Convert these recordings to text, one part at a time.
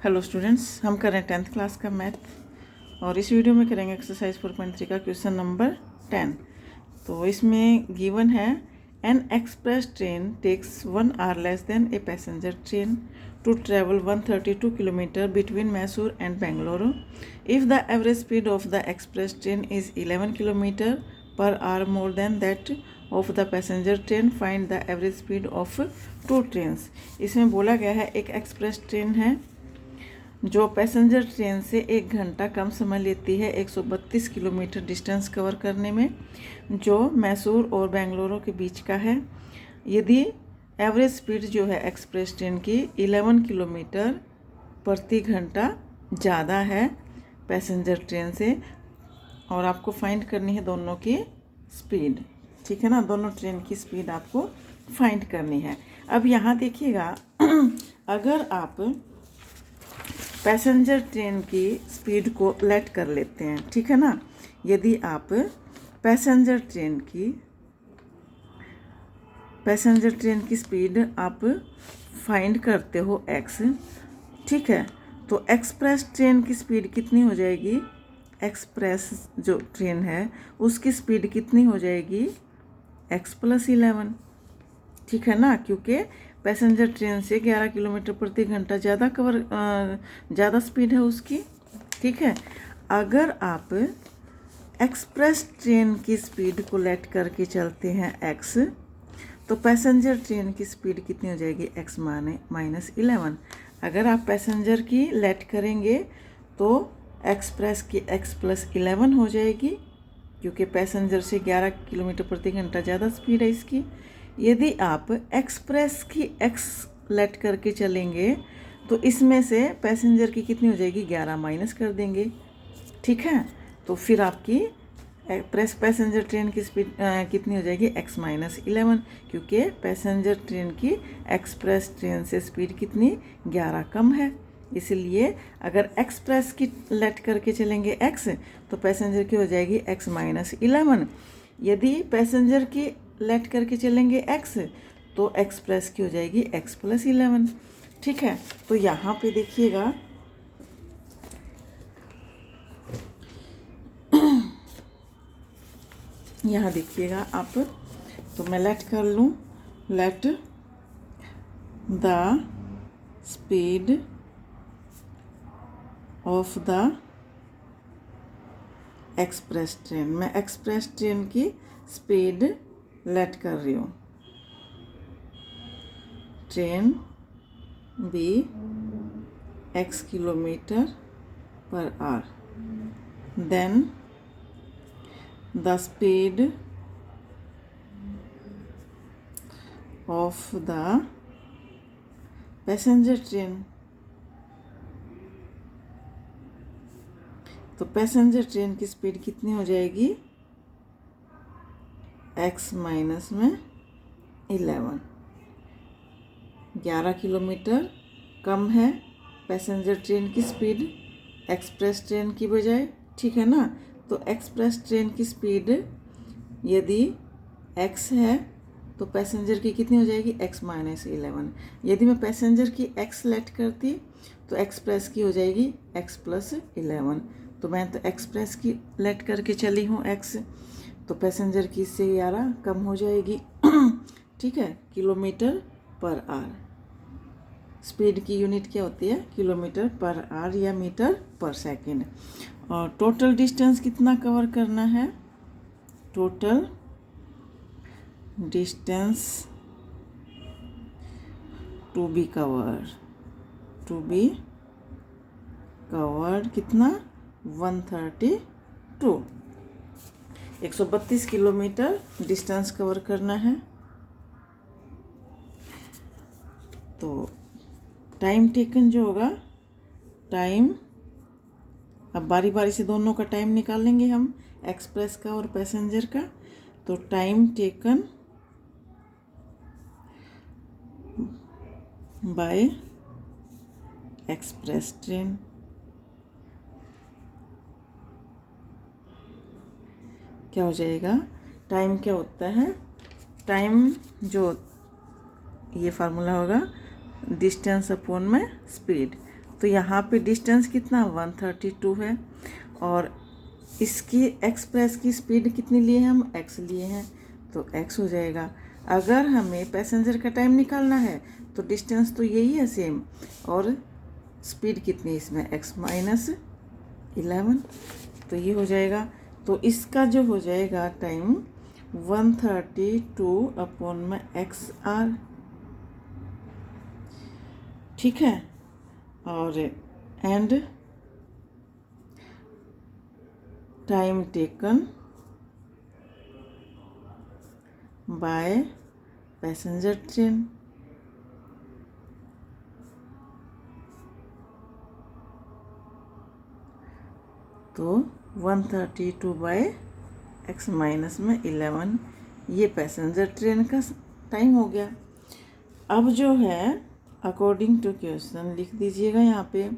Hello students, हम कर रहे हैं 10th क्लास का मैथ और इस वीडियो में करेंगे एक्सरसाइज 4.3 का क्वेश्चन नंबर 10। तो इसमें गिवन है an express train takes 1 hour less than a passenger train to travel 132 kilometer between Mysore and Bengaluru if the average speed of the express train is 11 kilometer per hour more than that of the passenger train, find the average speed of two trains. इसमें बोला गया है एक express train है जो passenger train से 1 घंटा कम समय लेती है 132 किलोमीटर डिस्टेंस कवर करने में, जो मैसूर और बेंगलुरु के बीच का है। यदि एवरेज स्पीड जो है एक्सप्रेस ट्रेन की 11 किलोमीटर प्रति घंटा ज़्यादा है पैसेंजर ट्रेन से, और आपको फाइंड करनी है दोनों की स्पीड, ठीक है ना। दोनों ट्रेन की स्पीड आपको फाइंड करनी है। अब यहाँ देखिएगा, अगर आप पैसेंजर ट्रेन की स्पीड को लेट कर लेते हैं, ठीक है ना। यदि आप पैसेंजर ट्रेन की स्पीड आप फाइंड करते हो x, ठीक है, तो एक्सप्रेस ट्रेन की स्पीड कितनी हो जाएगी? एक्सप्रेस जो ट्रेन है उसकी स्पीड कितनी हो जाएगी? x + 11, ठीक है ना, क्योंकि पैसेंजर ट्रेन से 11 किलोमीटर प्रति घंटा ज़्यादा स्पीड है उसकी, ठीक है। अगर आप एक्सप्रेस ट्रेन की स्पीड को लेट करके चलते हैं x, तो पैसेंजर ट्रेन की स्पीड कितनी हो जाएगी? x - 11। अगर आप पैसेंजर की लेट करेंगे तो एक्सप्रेस की x + 11 हो जाएगी, क्योंकि पैसेंजर से 11 किलोमीटर प्रति घंटा ज़्यादा स्पीड है इसकी। यदि आप एक्सप्रेस की x लेट करके चलेंगे तो इसमें से पैसेंजर की कितनी हो जाएगी? 11 माइनस कर देंगे, ठीक है। तो फिर आपकी पैसेंजर ट्रेन की स्पीड कितनी हो जाएगी? x - 11, क्योंकि पैसेंजर ट्रेन की एक्सप्रेस ट्रेन से स्पीड कितनी? 11 कम है। इसलिए अगर एक्सप्रेस की लेट करके चलेंगे x तो पैसेंजर की हो जाएगी x - 11। यदि पैसेंजर की लेट करके चलेंगे x तो एक्सप्रेस की हो जाएगी x + 11, ठीक है। तो यहाँ पे देखिएगा, यहाँ देखिएगा आप, तो मैं लेट कर लूँ, let the speed of the express train. मैं एक्सप्रेस ट्रेन की स्पीड लेट कर रही हूँ, train be x kilometer per hour, then the speed of the passenger train. तो पैसेंजर ट्रेन की स्पीड कितनी हो जाएगी? x - 11, 11 किलोमीटर कम है पैसेंजर ट्रेन की स्पीड एक्सप्रेस ट्रेन की बजाय, ठीक है ना। तो एक्सप्रेस ट्रेन की स्पीड यदि x है तो पैसेंजर की कितनी हो जाएगी? x - 11। यदि मैं पैसेंजर की x लेट करती तो एक्सप्रेस की हो जाएगी x + 11। तो मैं तो एक्सप्रेस की लेट करके चली हूँ x, तो पैसेंजर की इससे 11 कम हो जाएगी, ठीक है। किलोमीटर पर आवर, स्पीड की यूनिट क्या होती है? किलोमीटर पर आवर या मीटर पर सेकंड। और टोटल डिस्टेंस कितना कवर करना है? Total distance to be covered कितना? 132 किलोमीटर डिस्टेंस कवर करना है। तो टाइम टेकन जो होगा, टाइम, अब बारी बारी से दोनों का टाइम निकालेंगे हम, एक्सप्रेस का और पैसेंजर का। तो time taken by express train, क्या हो जाएगा? टाइम क्या होता है? टाइम जो ये फार्मूला होगा डिस्टेंस अपॉन में स्पीड, तो यहाँ पे डिस्टेंस कितना 132 है, और इसकी एक्सप्रेस की स्पीड कितनी लिए हैं हम, x लिए हैं, तो x हो जाएगा। अगर हमें पैसेंजर का टाइम निकालना है तो डिस्टेंस तो यही है सेम, और स्पीड कितनी इसमें x माइनस 11, तो ये हो जाएगा। तो इसका जो हो जाएगा टाइम 132 अपॉन में एक्स आर, ठीक है। और and time taken by passenger train, तो 132 बाय एक्स माइनस में 11, ये पैसेंजर ट्रेन का टाइम हो गया। अब जो है अकॉर्डिंग टू क्वेश्चन लिख दीजिएगा यहाँ पे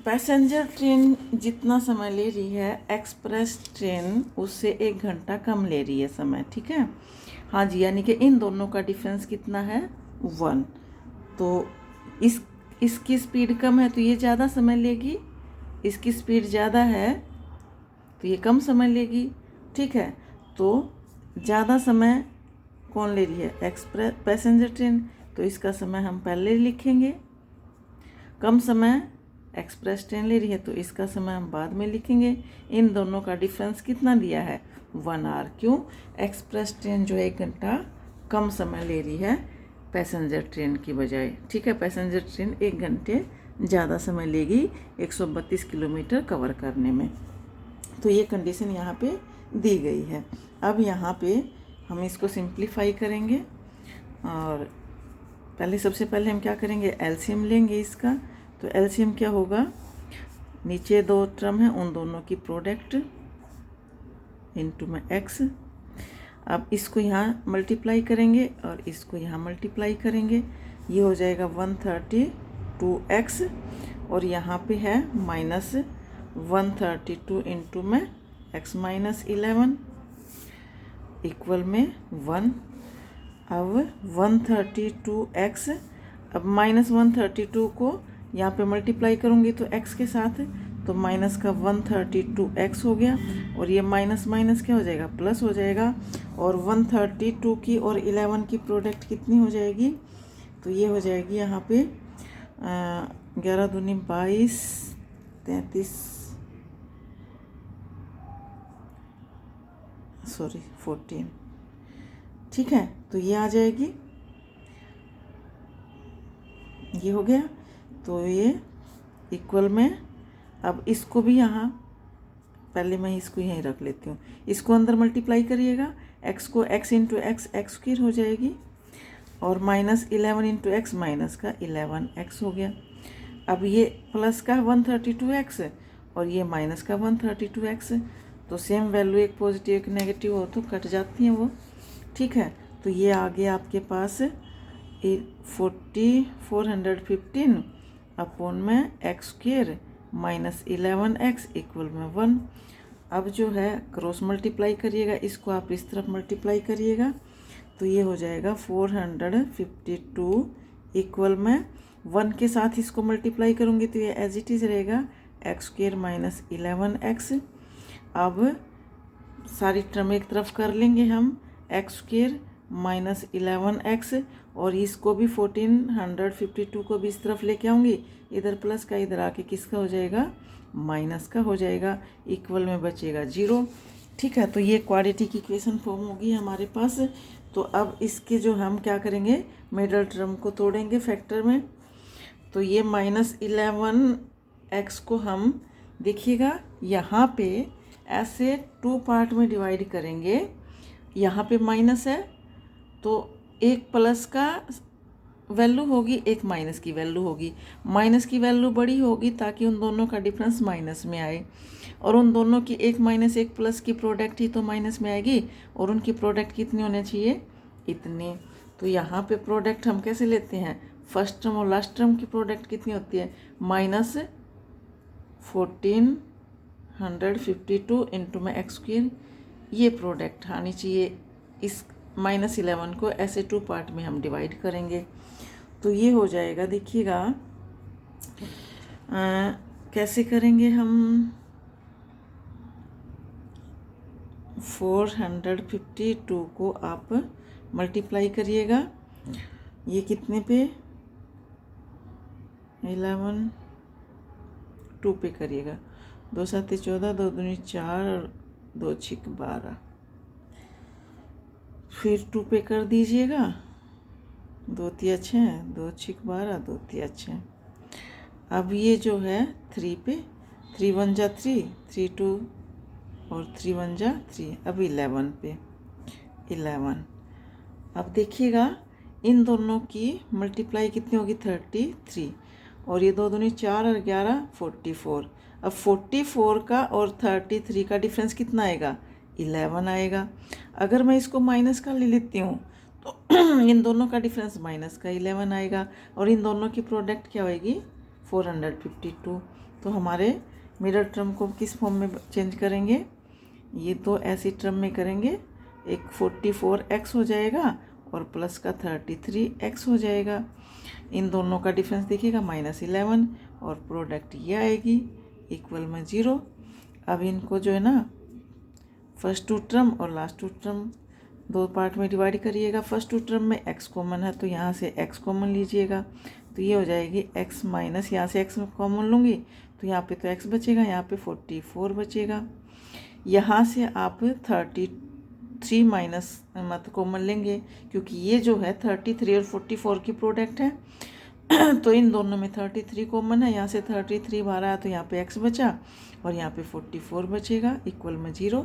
पैसेंजर ट्रेन जितना समय ले रही है एक्सप्रेस ट्रेन उससे 1 घंटा कम ले रही है समय, ठीक है। हाँ जी, यानी कि इन दोनों का डिफरेंस कितना है 1। तो इसकी स्पीड कम है तो ये ज़्यादा समय लेगी, इसकी स्पीड ज़्यादा है तो ये कम समय लेगी, ठीक है। तो ज़्यादा समय कौन ले रही है, एक्सप्रेस पैसेंजर ट्रेन, तो इसका समय हम पहले लिखेंगे। कम समय एक्सप्रेस ट्रेन ले रही है तो इसका समय हम बाद में लिखेंगे। इन दोनों का डिफरेंस कितना दिया है 1 आवर, क्यों, एक्सप्रेस ट्रेन जो है 1 घंटा कम समय ले रही है पैसेंजर ट्रेन की बजाय, ठीक है। पैसेंजर ट्रेन 1 घंटे ज़्यादा समय लेगी 132 किलोमीटर कवर करने में। तो ये कंडीशन यहाँ पे दी गई है। अब यहाँ पे हम इसको सिंप्लीफाई करेंगे, और सबसे पहले हम क्या करेंगे, एलसीएम लेंगे इसका। तो एलसीएम क्या होगा, नीचे 2 टर्म है उन दोनों की प्रोडक्ट इनटू में x। अब इसको यहाँ मल्टीप्लाई करेंगे और इसको यहाँ मल्टीप्लाई करेंगे, ये हो जाएगा 132x, और यहाँ पे है माइनस 132 इंटू में x माइनस 11 इक्वल में 1। अब 132x, अब माइनस 132 को यहाँ पे मल्टीप्लाई करूँगी तो x के साथ, तो माइनस का 132x हो गया, और ये माइनस माइनस क्या हो जाएगा, प्लस हो जाएगा। और 132 की और 11 की प्रोडक्ट कितनी हो जाएगी, तो ये हो जाएगी यहाँ पे 11 दूनी 22, 33, सॉरी 14, ठीक है। तो ये आ जाएगी, ये हो गया। तो ये इक्वल में, अब इसको भी यहाँ पहले मैं इसको यहीं रख लेती हूँ, इसको अंदर मल्टीप्लाई करिएगा, x को x into x x square हो जाएगी, और माइनस 11 इंटू एक्स माइनस का 11x हो गया। अब ये प्लस का 132x और ये माइनस का 132x, तो सेम वैल्यू एक पॉजिटिव एक नेगेटिव हो तो कट जाती हैं वो, ठीक है। तो ये आ गया आपके पास 415 अपॉन में x square minus 11x equal में 1। अब जो है क्रॉस मल्टीप्लाई करिएगा, इसको आप इस तरफ मल्टीप्लाई करिएगा, तो ये हो जाएगा 452 इक्वल में 1 के साथ इसको मल्टीप्लाई करूँगी तो ये एज इट इज़ रहेगा एक्स स्क्वायर माइनस 11x। अब सारी टर्म एक तरफ कर लेंगे हम, एक्स स्क्वायर माइनस 11x, और इसको भी 1452 को भी इस तरफ लेके आऊँगी, इधर प्लस का इधर आके किसका हो जाएगा, माइनस का हो जाएगा, इक्वल में बचेगा 0, ठीक है। तो ये क्वाड्रेटिक इक्वेशन फॉर्म होगी हमारे पास। तो अब इसके जो हम क्या करेंगे, मिडल टर्म को तोड़ेंगे फैक्टर में। तो ये माइनस 11x को हम देखिएगा यहाँ पे ऐसे 2 पार्ट में डिवाइड करेंगे, यहाँ पे माइनस है तो एक प्लस का वैल्यू होगी, एक माइनस की वैल्यू होगी। माइनस की वैल्यू बड़ी होगी ताकि उन दोनों का डिफरेंस माइनस में आए, और उन दोनों की एक माइनस एक प्लस की प्रोडक्ट ही तो माइनस में आएगी, और उनकी प्रोडक्ट कितनी होनी चाहिए, इतनी। तो यहाँ पे प्रोडक्ट हम कैसे लेते हैं, फर्स्ट टर्म और लास्ट टर्म की प्रोडक्ट कितनी होती है, माइनस 1452 इंटू में एक्स स्क्वायर, ये प्रोडक्ट आनी चाहिए। इस माइनस 11 को ऐसे 2 पार्ट में हम डिवाइड करेंगे, तो ये हो जाएगा, देखिएगा कैसे करेंगे हम? 452 को आप मल्टीप्लाई करिएगा, ये कितने पे? 11 2 पे करिएगा। 2 7 14, 2 दूनी 4 और 2 6 12, फिर 2 पे कर दीजिएगा। 2 3 6, 2 6 12, 2 3 6। अब ये जो है 3 पे, 3 1 जा 3, 3 2 और 3 1 जा 3। अब 11 पे 11। अब देखिएगा इन दोनों की मल्टीप्लाई कितनी होगी? 33। और ये 2 दूनी 4 और 11 44। अब 44 का और 33 का डिफरेंस कितना आएगा? 11 आएगा। अगर मैं इसको माइनस का ले लेती हूँ तो इन दोनों का डिफरेंस माइनस का 11 आएगा और इन दोनों की प्रोडक्ट क्या होएगी? 452। तो हमारे मिडल टर्म को किस फॉर्म में चेंज करेंगे? ये तो ऐसी टर्म में करेंगे, एक 44x हो जाएगा और प्लस का 33x हो जाएगा। इन दोनों का डिफरेंस देखिएगा -11 और प्रोडक्ट ये आएगी इक्वल में 0। अब इनको जो है ना फर्स्ट टू टर्म और लास्ट टू टर्म 2 पार्ट में डिवाइड करिएगा। फर्स्ट टू टर्म में x कॉमन है तो यहाँ से x कॉमन लीजिएगा, तो ये हो जाएगी x माइनस, यहाँ से x कॉमन लूँगी तो यहाँ पे तो x बचेगा, यहाँ पे 44 बचेगा। यहाँ से आप 33 माइनस मत कॉमन लेंगे क्योंकि ये जो है 33 और 44 की प्रोडक्ट है तो इन दोनों में 33 कॉमन है, यहाँ से 33 बाहर आया तो यहाँ पे x बचा और यहाँ पे 44 बचेगा इक्वल में 0।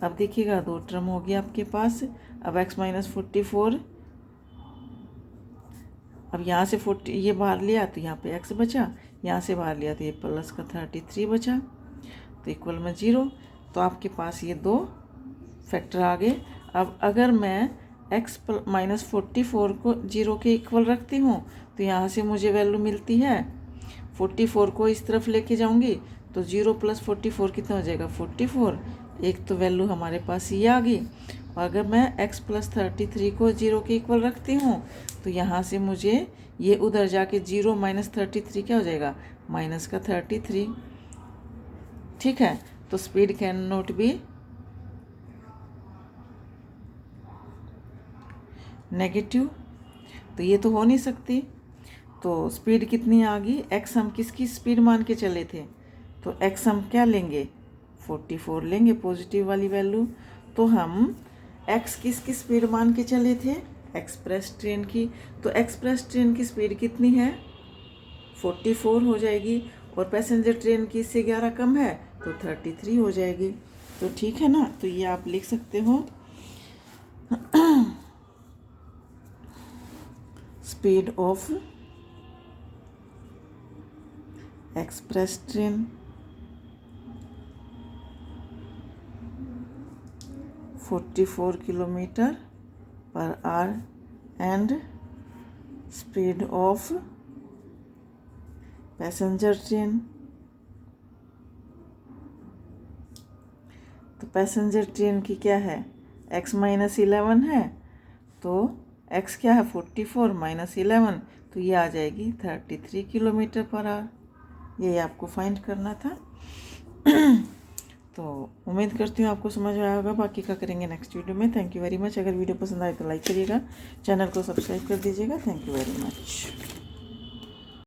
अब देखिएगा 2 टर्म हो गया आपके पास। अब x माइनस 44, अब यहाँ से 40 ये बाहर लिया तो यहाँ पे x बचा, यहाँ से बाहर लिया तो ये प्लस का 33 बचा तो इक्वल में 0। तो आपके पास ये 2 फैक्टर आ गए। अब अगर मैं x माइनस 44 को 0 के इक्वल रखती हूँ तो यहाँ से मुझे वैल्यू मिलती है 44 को इस तरफ लेके जाऊँगी तो 0 प्लस 44 कितना हो जाएगा? 44। एक तो वैल्यू हमारे पास ये आ गई। और अगर मैं x प्लस 33 को 0 के इक्वल रखती हूँ तो यहाँ से मुझे ये उधर जाके 0 माइनस 33 क्या हो जाएगा? माइनस का 33। ठीक है, तो speed can not be negative, तो ये तो हो नहीं सकती। तो स्पीड कितनी आ गई? x हम किसकी स्पीड मान के चले थे तो x हम क्या लेंगे? 44 लेंगे, पॉजिटिव वाली वैल्यू। तो हम x किसकी स्पीड मान के चले थे? एक्सप्रेस ट्रेन की। तो एक्सप्रेस ट्रेन की स्पीड कितनी है? 44 हो जाएगी और पैसेंजर ट्रेन की इससे 11 कम है तो 33 हो जाएगी। तो ठीक है ना, तो ये आप लिख सकते हो speed of express train 44 kilometre per our and speed of passenger train. तो पैसेंजर ट्रेन की क्या है? x माइनस 11 है तो x क्या है? 44 माइनस 11 तो ये आ जाएगी 33 किलोमीटर पर आवर। ये आपको फाइंड करना था। तो उम्मीद करती हूँ आपको समझ में आया होगा। बाकी का करेंगे नेक्स्ट वीडियो में। Thank you very much. अगर वीडियो पसंद आए तो लाइक करिएगा, चैनल को सब्सक्राइब कर दीजिएगा। Thank you very much.